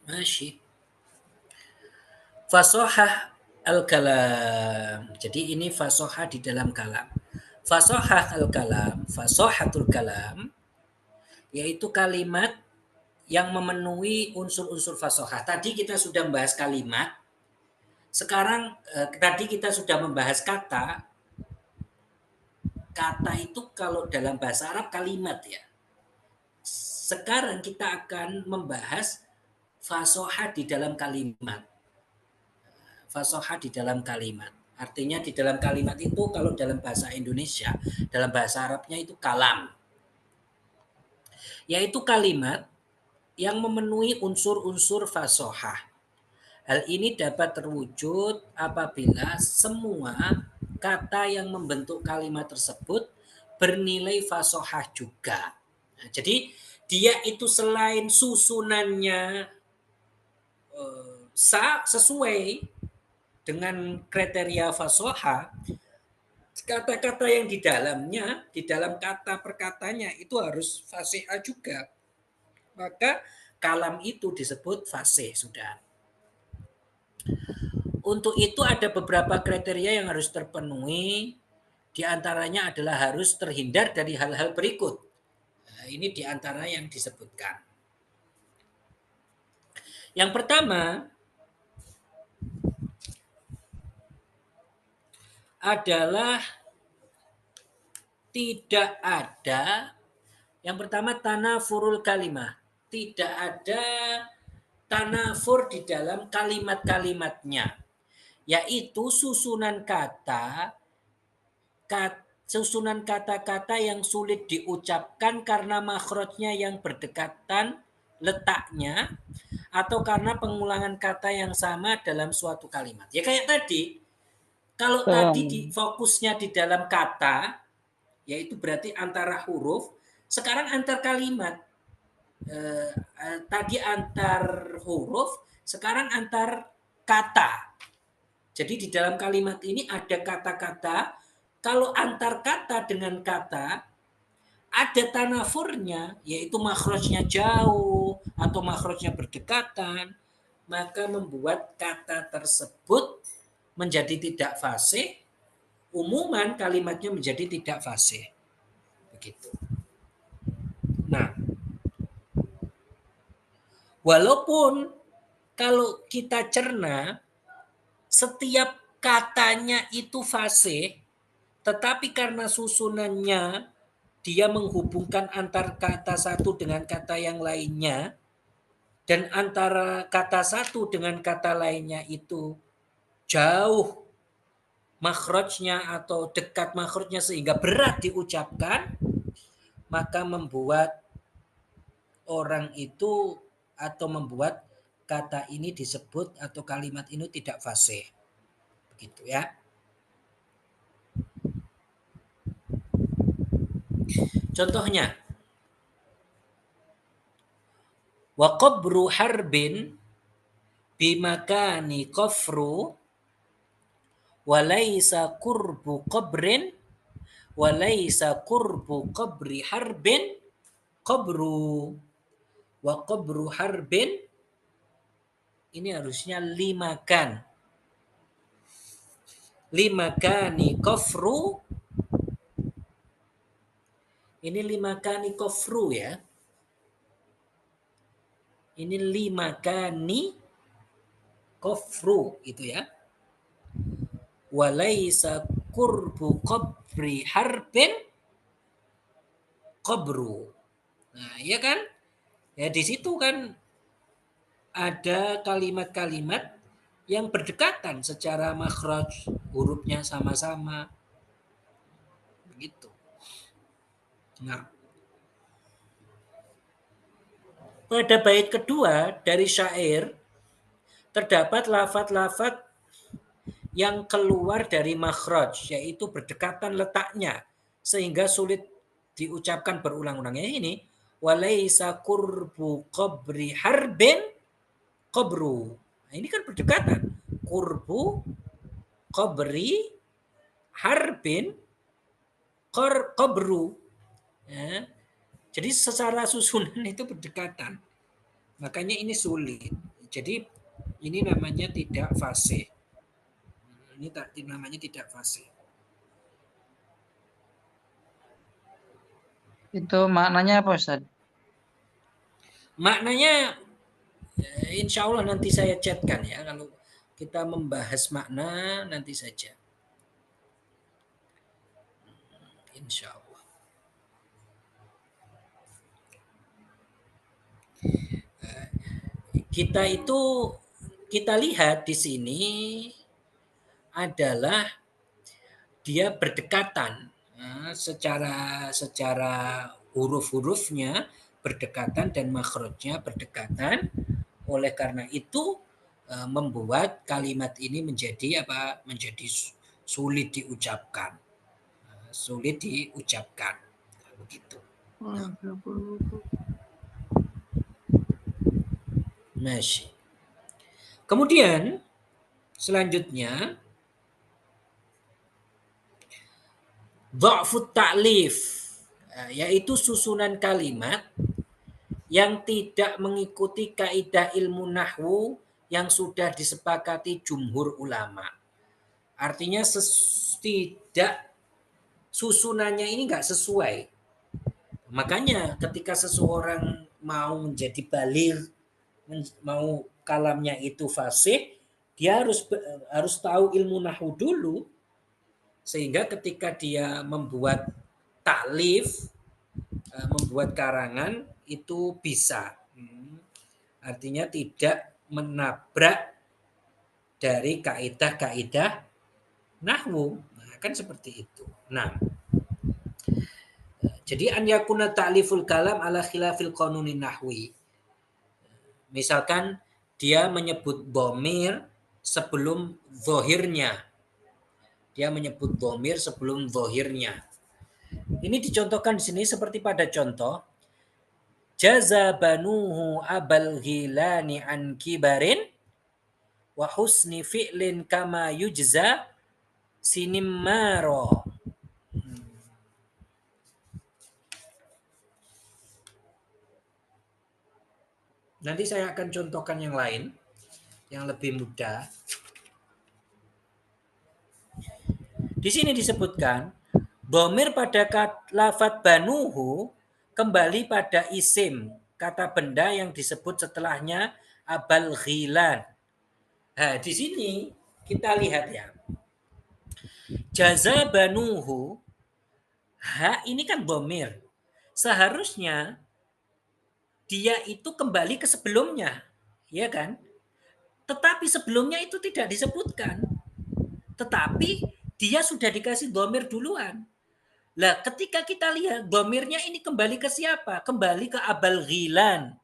masih fasohah al-kalam. Jadi ini fasohah di dalam kalam. Fasohah al-kalam, fasohatul kalam, yaitu kalimat yang memenuhi unsur-unsur fasohah. Tadi kita sudah membahas kalimat. Sekarang tadi kita sudah membahas kata. Kata itu kalau dalam bahasa Arab kalimat ya. Sekarang kita akan membahas fasoha di dalam kalimat. Fasoha di dalam kalimat. Artinya di dalam kalimat itu kalau dalam bahasa Indonesia, dalam bahasa Arabnya itu kalam. Yaitu kalimat yang memenuhi unsur-unsur fasoha. Hal ini dapat terwujud apabila semua kata yang membentuk kalimat tersebut bernilai fasohah juga. Nah, jadi dia itu selain susunannya sesuai dengan kriteria fasohah, kata-kata yang di dalamnya, di dalam kata perkatanya itu harus fasihah juga. Maka kalam itu disebut fasih sudah. Untuk itu ada beberapa kriteria yang harus terpenuhi. Di antaranya adalah harus terhindar dari hal-hal berikut. Nah, ini di antara yang disebutkan. Yang pertama adalah tidak ada, yang pertama tanafurul kalimah. Tidak ada tanafur di dalam kalimat-kalimatnya. Yaitu susunan susunan kata-kata yang sulit diucapkan karena makhrajnya yang berdekatan letaknya atau karena pengulangan kata yang sama dalam suatu kalimat. Ya kayak tadi, kalau tadi fokusnya di dalam kata, yaitu berarti antara huruf, sekarang antar kalimat. Tadi antar huruf, sekarang antar kata. Jadi di dalam kalimat ini ada kata-kata, kalau antar kata dengan kata, ada tanafurnya, yaitu makhrajnya jauh atau makhrajnya berdekatan, maka membuat kata tersebut menjadi tidak fasih, umuman kalimatnya menjadi tidak fasih. Begitu. Nah, walaupun kalau kita cerna, setiap katanya itu fasih, tetapi karena susunannya dia menghubungkan antar kata satu dengan kata yang lainnya, dan antara kata satu dengan kata lainnya itu jauh makhrajnya atau dekat makhrajnya sehingga berat diucapkan, maka membuat orang itu atau membuat kata ini disebut atau kalimat ini tidak fasih. Begitu ya. Contohnya, wa qabru harbin bimakani kofru walaysa qurbu qabrin walaysa qurbu qabri harbin qabru. Wa qabru harbin ini harusnya limakan. Limakani kofru, ini limakani kofru ya. Ini limakani kofru itu ya. Walaysa qurbu qabri harbin qabru. Nah, ya kan? Ya di situ kan ada kalimat-kalimat yang berdekatan secara makhraj, hurufnya sama-sama. Begitu. Nah, pada bait kedua dari syair terdapat lafaz-lafaz yang keluar dari makhraj, yaitu berdekatan letaknya sehingga sulit diucapkan berulang-ulang. Ya ini walaisa qurbu qabri harbin qabru. Nah, ini kan berdekatan. Qurbu qabri harbin qabru. Ya. Jadi secara susunan itu berdekatan. Makanya ini sulit. Jadi ini namanya tidak fasih. Ini namanya tidak fasih. Itu maknanya apa Ustaz? Maknanya insya Allah nanti saya chatkan ya. Kalau kita membahas makna nanti saja. Insya Allah. kita lihat di sini adalah dia berdekatan. Secara huruf-hurufnya berdekatan dan makhrajnya berdekatan. Oleh karena itu membuat kalimat ini menjadi sulit diucapkan. Sulit diucapkan. Begitu. Masih. Kemudian selanjutnya dha'fut ta'lif, yaitu susunan kalimat yang tidak mengikuti kaidah ilmu nahwu yang sudah disepakati jumhur ulama. Artinya tidak susunannya ini nggak sesuai. Makanya ketika seseorang mau menjadi baligh, mau kalamnya itu fasih, dia harus tahu ilmu nahwu dulu, sehingga ketika dia membuat taklif, membuat karangan itu bisa. Artinya tidak menabrak dari kaidah-kaidah nahwu. Nah, kan seperti itu. Nah, jadi an yakuna ta'liful kalam ala khilafil qanunin nahwi. Misalkan dia menyebut dhamir sebelum zahirnya. Dia menyebut dhamir sebelum zahirnya. Ini dicontohkan di sini seperti pada contoh jaza banuhu abal ghilani an kibarin wa husni fi'lin kama yujza sinimmaro. Nanti saya akan contohkan yang lain yang lebih mudah. Di sini disebutkan dhamir pada lafadz banuhu kembali pada isim, kata benda yang disebut setelahnya abal ghilan. Nah, di sini kita lihat ya. Jaza banuhu, ha ini kan dhamir. Seharusnya dia itu kembali ke sebelumnya, ya kan? Tetapi sebelumnya itu tidak disebutkan. Tetapi dia sudah dikasih dhamir duluan. Lah, ketika kita lihat dhamirnya ini kembali ke siapa? Kembali ke abal ghilan.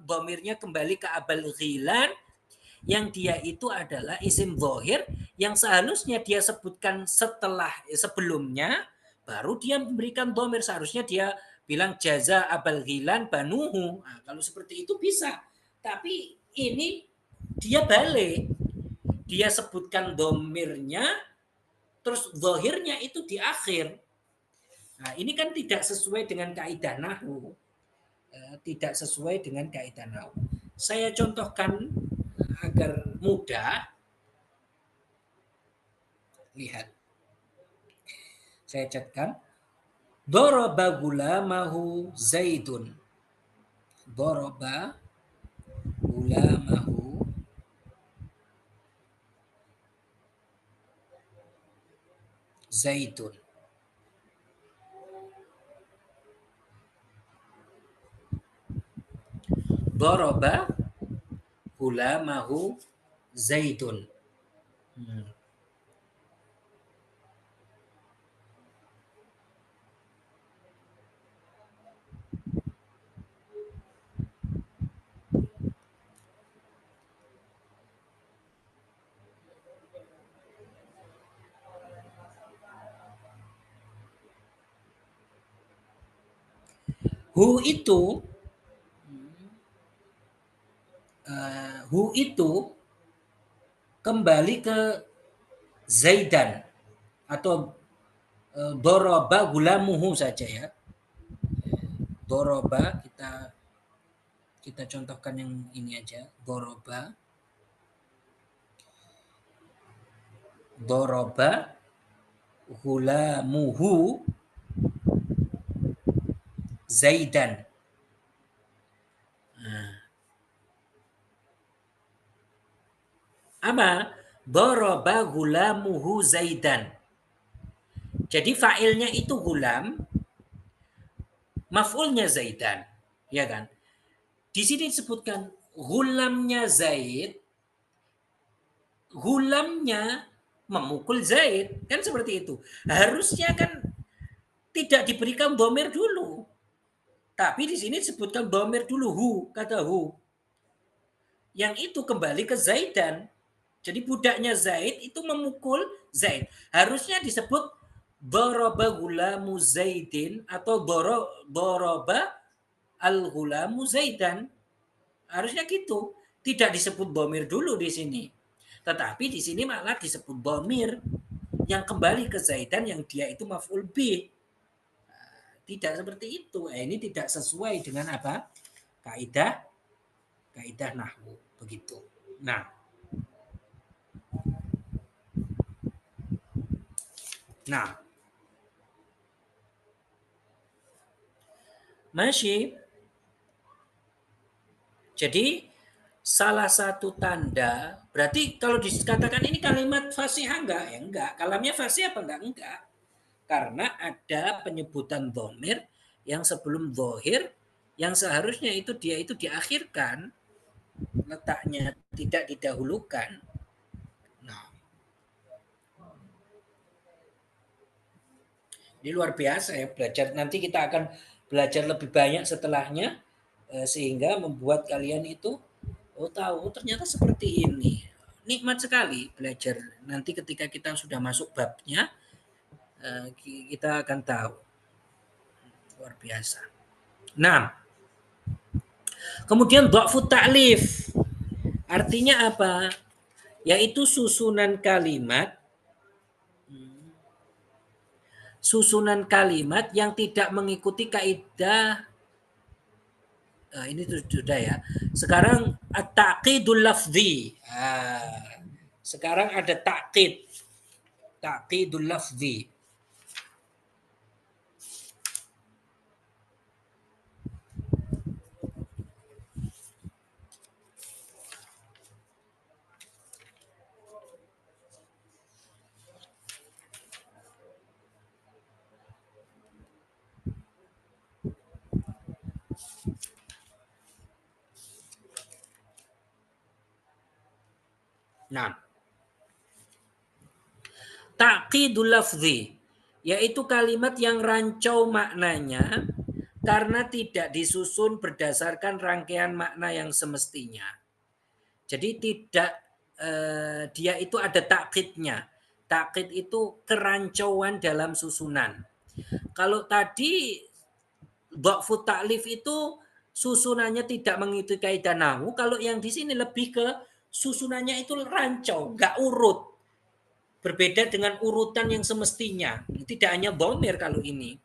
Dhamirnya kembali ke abal ghilan yang dia itu adalah isim zahir yang seharusnya dia sebutkan sebelumnya baru dia memberikan dhamir. Seharusnya dia bilang jaza abal ghilan banuhu. Nah, kalau seperti itu bisa. Tapi ini dia balik. Dia sebutkan dhamirnya terus zahirnya itu di akhir. Nah, ini kan tidak sesuai dengan kaidah nahwu. Tidak sesuai dengan kaidah nahwu. Saya contohkan agar mudah. Lihat. Saya catkan. Daraba gulamahu Zaidun. Daraba gulamahu Zaidun. Daraba gulamahu Zaidun. Hu itu kembali ke Zaidan atau doroba gulamuhu saja ya. Doroba kita contohkan yang ini aja. Doroba gulamuhu Zaidan. Apa? Daraba gulamuhu Zaidan. Jadi fa'ilnya itu gulam, maf'ulnya Zaidan, ya kan? Di sini disebutkan Gulamnya Zaid, gulamnya memukul Zaid, kan seperti itu. Harusnya kan tidak diberikan domir dulu, tapi di sini disebutkan domir dulu, hu, kata hu. Yang itu kembali ke Zaidan. Jadi budaknya Zaid itu memukul Zaid. Harusnya disebut doroba gulamu Zaidin atau doroba al-gulamu Zaidan. Harusnya gitu. Tidak disebut domir dulu di sini. Tetapi di sini malah disebut domir yang kembali ke Zaidan yang dia itu maf'ul bih. Tidak seperti itu. Ini tidak sesuai dengan apa? Kaidah nahwu. Begitu. Nah, masih. Jadi salah satu tanda, berarti kalau dikatakan ini kalimat fasihah enggak? Ya enggak. Kalamnya fasih apa enggak? Enggak. Karena ada penyebutan dhamir yang sebelum dhohir, yang seharusnya itu dia itu diakhirkan, letaknya tidak didahulukan. Nah, ini luar biasa ya belajar. Nanti kita akan belajar lebih banyak setelahnya sehingga membuat kalian itu tahu ternyata seperti ini. Nikmat sekali belajar. Nanti ketika kita sudah masuk babnya kita akan tahu. Luar biasa. Nah, kemudian dha'fu ta'lif. Artinya apa? Yaitu susunan kalimat yang tidak mengikuti kaidah. Ini sudah ya. Sekarang at-taqidul lafzi. Sekarang ada taqidul lafzi. Nah, taqidul lafzi yaitu kalimat yang rancau maknanya karena tidak disusun berdasarkan rangkaian makna yang semestinya. Jadi tidak dia itu ada takkidnya. Takkid itu kerancauan dalam susunan. Kalau tadi dha'fu ta'lif itu susunannya tidak mengikuti kaidah nahwu, kalau yang di sini lebih ke susunannya itu rancau, nggak urut. Berbeda dengan urutan yang semestinya. Tidak hanya dhamir kalau ini.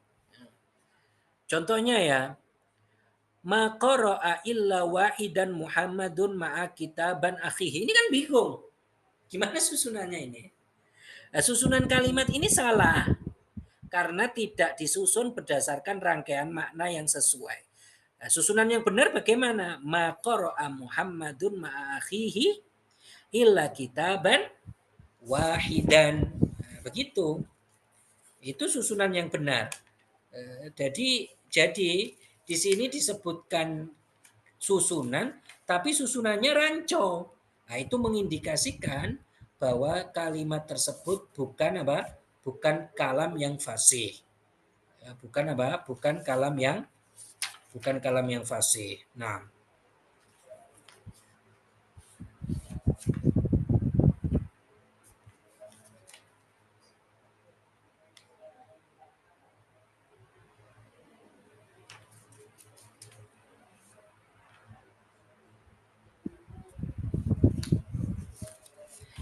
Contohnya ya, ma qara'a illa wahidan Muhammadun ma'a kitaban akhihi. Ini kan bingung. Gimana susunannya ini? Nah, susunan kalimat ini salah karena tidak disusun berdasarkan rangkaian makna yang sesuai. Nah, susunan yang benar bagaimana? Ma qara'a Muhammadun ma'a akhihi illa kitaban wahidan. Nah, begitu. Itu susunan yang benar. Jadi di sini disebutkan susunan, tapi susunannya rancau. Nah, itu mengindikasikan bahwa kalimat tersebut bukan apa? Bukan kalam yang fasih. Ya, bukan apa? Bukan kalam yang fasih. Nah,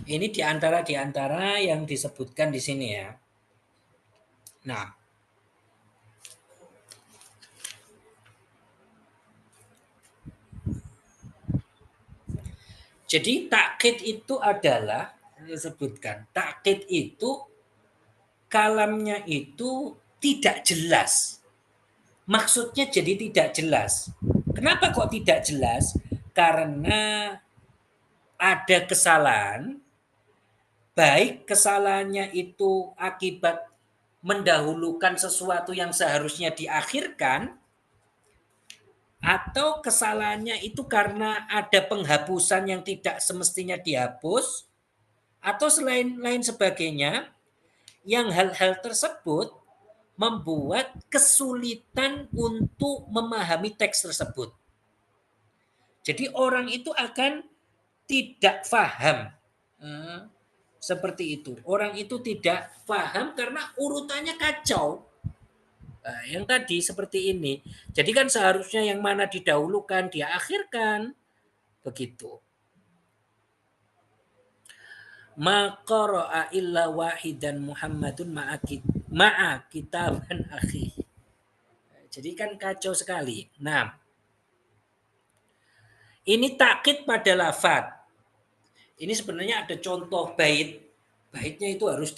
ini diantara yang disebutkan di sini ya. Nah, jadi takkid itu adalah disebutkan takkid itu kalamnya itu tidak jelas. Maksudnya jadi tidak jelas. Kenapa kok tidak jelas? Karena ada kesalahan, baik kesalahannya itu akibat mendahulukan sesuatu yang seharusnya diakhirkan, Atau kesalahannya itu karena ada penghapusan yang tidak semestinya dihapus, atau lain sebagainya, yang hal-hal tersebut membuat kesulitan untuk memahami teks tersebut. Jadi orang itu akan tidak paham. Seperti itu. Orang itu tidak paham karena urutannya kacau. Nah, yang tadi seperti ini. Jadi kan seharusnya yang mana didahulukan, diakhirkan. Begitu. Ma qara'a illa wahidan Muhammadun ma'a kitaban akhi. Jadi kan kacau sekali. Nah, ini takkid pada lafad. Ini sebenarnya ada contoh bait. Baitnya itu harus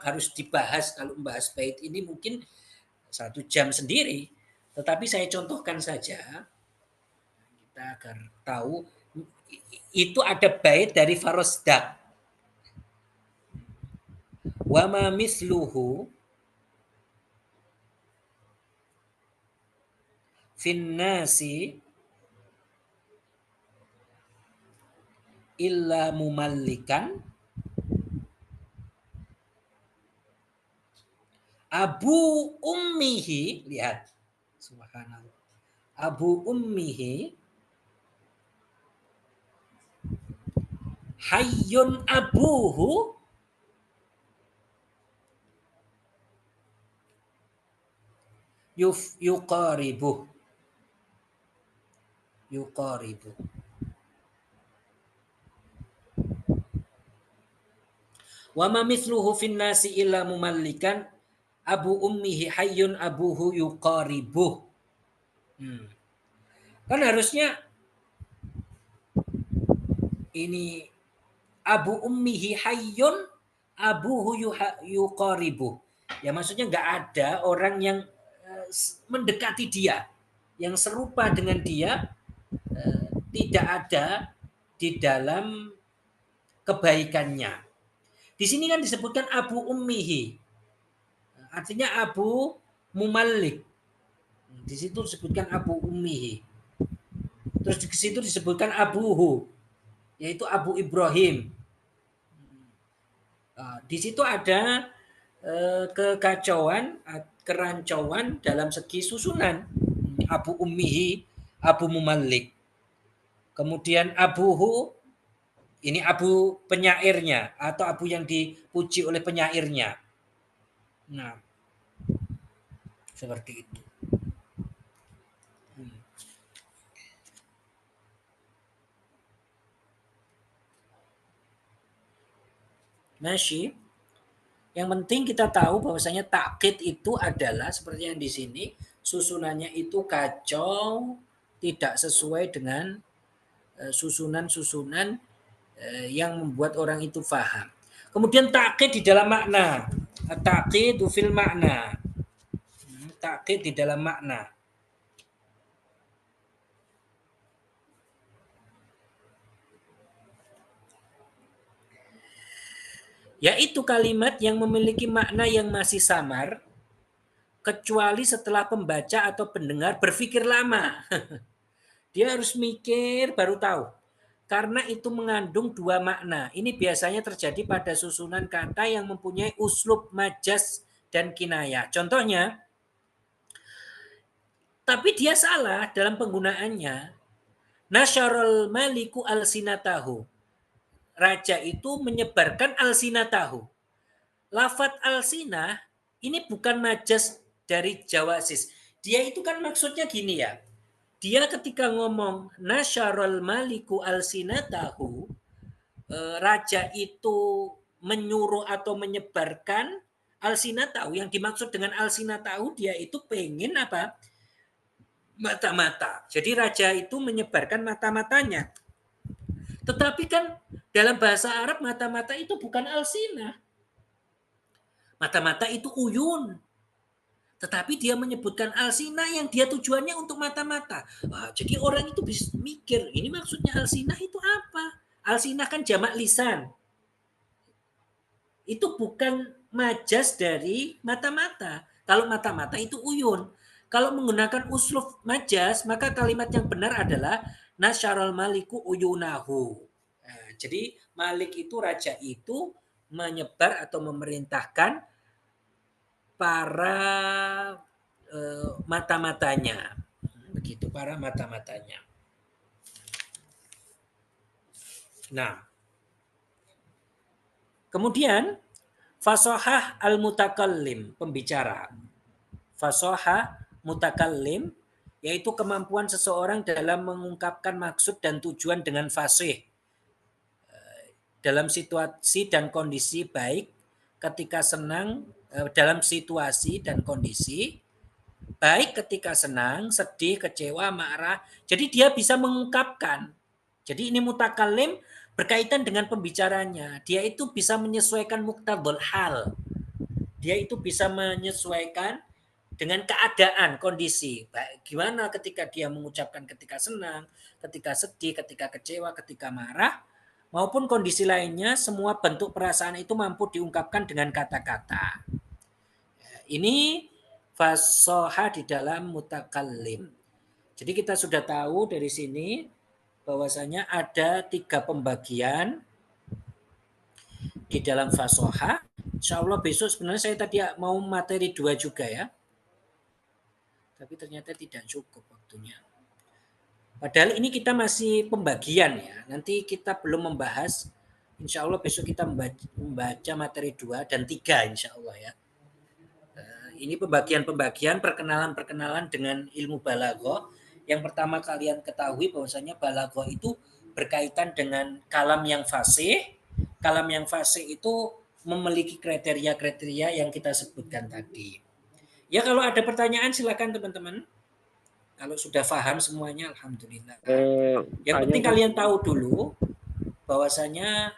harus dibahas. Kalau membahas bait ini mungkin 1 jam sendiri. Tetapi saya contohkan saja. Kita agar tahu. Itu ada bait dari Farosdak. Wa ma misluhu finnasi illa mumallikan abu ummihi, lihat, subhanallah, abu ummihi hayyun abuhu yuqaribu. Wa ma mithluhu fin nasi illa mumallikan abu ummihi hayyun abuhu yuqaribuh. Kan harusnya ini abu ummihi hayyun abuhu yuqaribuh. Ya maksudnya nggak ada orang yang mendekati dia, yang serupa dengan dia, tidak ada di dalam kebaikannya. Di sini kan disebutkan abu ummihi. Artinya abu mumallik. Di situ disebutkan abu ummihi. Terus di situ disebutkan abuhu, yaitu Abu Ibrahim. Di situ ada kekacauan, kerancauan dalam segi susunan. Abu ummihi, abu mumallik. Kemudian abuhu, ini abu penyairnya atau abu yang dipuji oleh penyairnya. Nah, seperti itu. Masih. Yang penting kita tahu bahwasanya takkid itu adalah seperti yang di sini, susunannya itu kacau, tidak sesuai dengan susunan-susunan yang membuat orang itu faham. Kemudian takkid di dalam makna. Takkid fil makna. Takkid di dalam makna. Yaitu kalimat yang memiliki makna yang masih samar, kecuali setelah pembaca atau pendengar berpikir lama. Dia harus mikir baru tahu. Karena itu mengandung 2 makna. Ini biasanya terjadi pada susunan kata yang mempunyai uslub majas dan kinayah. Contohnya, tapi dia salah dalam penggunaannya. Nasyarul maliku alsinatahu. Raja itu menyebarkan alsinatahu. Lafat alsinah ini bukan majas dari jawasis. Dia itu kan maksudnya gini ya. Dia ketika ngomong nasyarul maliku alsinatahu, raja itu menyuruh atau menyebarkan alsinatahu. Yang dimaksud dengan alsinatahu, dia itu pengen apa? Mata-mata. Jadi raja itu menyebarkan mata-matanya. Tetapi kan dalam bahasa Arab mata-mata itu bukan alsinah. Mata-mata itu uyun. Tetapi dia menyebutkan alsinah yang dia tujuannya untuk mata-mata. Jadi orang itu bisa mikir, ini maksudnya alsinah itu apa? Alsinah kan jamak lisan. Itu bukan majas dari mata-mata. Kalau mata-mata itu uyun. Kalau menggunakan uslub majas, maka kalimat yang benar adalah nasyarul maliku uyunahu. Nah, jadi Malik itu, raja itu menyebar atau memerintahkan para mata-matanya. Begitu, para mata-matanya. Nah, kemudian fasohah al-mutakallim, pembicara. Fasohah mutakallim, yaitu kemampuan seseorang dalam mengungkapkan maksud dan tujuan dengan fasih dalam situasi dan kondisi baik, ketika senang, dalam situasi dan kondisi baik ketika senang, sedih, kecewa, marah. Jadi dia bisa mengungkapkan. Jadi ini mutakallim berkaitan dengan pembicaranya. Dia itu bisa menyesuaikan muktadul hal. Dia itu bisa menyesuaikan dengan keadaan, kondisi. Baik, gimana ketika dia mengucapkan ketika senang, ketika sedih, ketika kecewa, ketika marah, maupun kondisi lainnya, semua bentuk perasaan itu mampu diungkapkan dengan kata-kata. Ini fasoha di dalam mutakallim. Jadi kita sudah tahu dari sini bahwasanya ada 3 pembagian di dalam fasoha. Insya Allah besok sebenarnya saya tadi mau materi 2 juga ya. Tapi ternyata tidak cukup waktunya. Padahal ini kita masih pembagian ya. Nanti kita belum membahas. Insya Allah besok kita membaca materi 2 dan 3 insya Allah ya. Ini pembagian-pembagian, perkenalan-perkenalan dengan ilmu balaghah. Yang pertama kalian ketahui bahwasanya balaghah itu berkaitan dengan kalam yang fasih. Kalam yang fasih itu memiliki kriteria-kriteria yang kita sebutkan tadi. Ya, kalau ada pertanyaan silakan teman-teman. Kalau sudah paham semuanya alhamdulillah. Yang penting kalian tahu dulu bahwasanya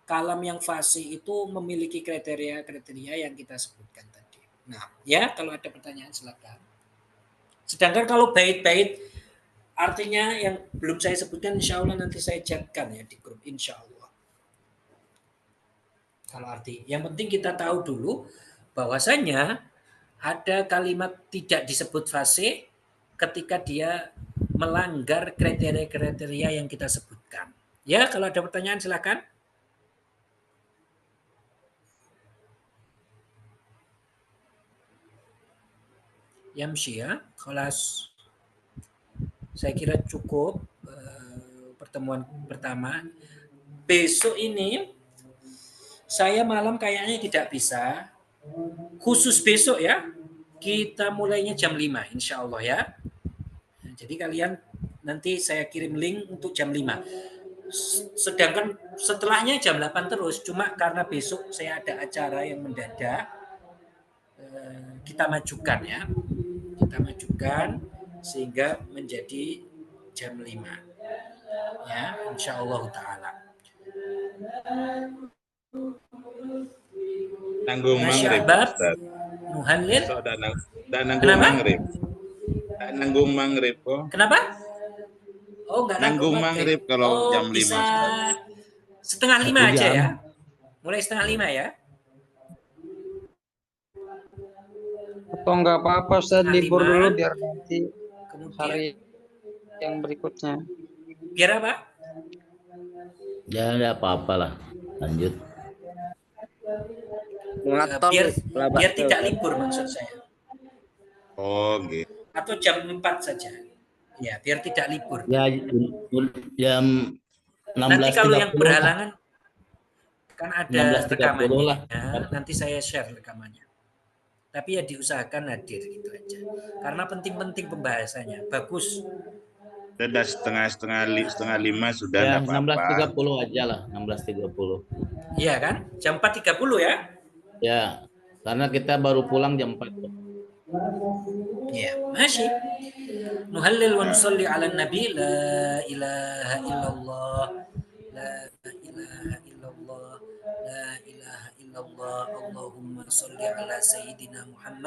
kalam yang fasih itu memiliki kriteria-kriteria yang kita sebutkan tadi. Nah, ya kalau ada pertanyaan silakan. Sedangkan kalau bait-bait artinya yang belum saya sebutkan insya Allah nanti saya chatkan ya di grup insya Allah. Kalau arti, yang penting kita tahu dulu bahwasanya ada kalimat tidak disebut fasih ketika dia melanggar kriteria-kriteria yang kita sebutkan. Ya, kalau ada pertanyaan silakan. Yamshi ya, kelas saya kira cukup pertemuan pertama. Besok ini saya malam kayaknya tidak bisa. Khusus besok ya, kita mulainya jam 5 insya Allah ya. Jadi kalian nanti saya kirim link untuk jam 5. Sedangkan setelahnya jam 8 terus, cuma karena besok saya ada acara yang mendadak, kita majukan ya. Kita majukan sehingga menjadi jam 5. Ya, insya Allah ta'ala. Nanggung maghrib, Ustaz. Muhallil. So, dan nanggung maghrib. Nanggung maghrib kok. Kenapa? Oh, enggak nanggung maghrib kalau jam 5. Bisa setengah 5 aja ya. Mulai setengah 5 ya. Atau enggak apa-apa Ustaz, libur dulu biar nanti hari yang berikutnya. Biar apa? Ya enggak apa-apa lah. Lanjut. Biar tidak libur maksud saya. Oh, gitu. Atau jam 4 saja. Ya, biar tidak libur. Ya, jam 16.30. Nanti kalau yang berhalangan kan ada 16.30 rekamannya. lah. Nanti saya share rekamannya. Tapi ya diusahakan hadir gitu aja. Karena penting-penting pembahasannya. Bagus. Sudah setengah 5 sudah Ya, enggak apa-apa. 16.30 aja lah, 16.30. Iya kan? Jam 4.30 ya? Ya, karena kita baru pulang jam 4. Ya, masih. Nuhallil wa nusalli ala nabi la ilaha illallah la ilaha illallah la ilaha illallah Allahumma salli ala sayyidina Muhammad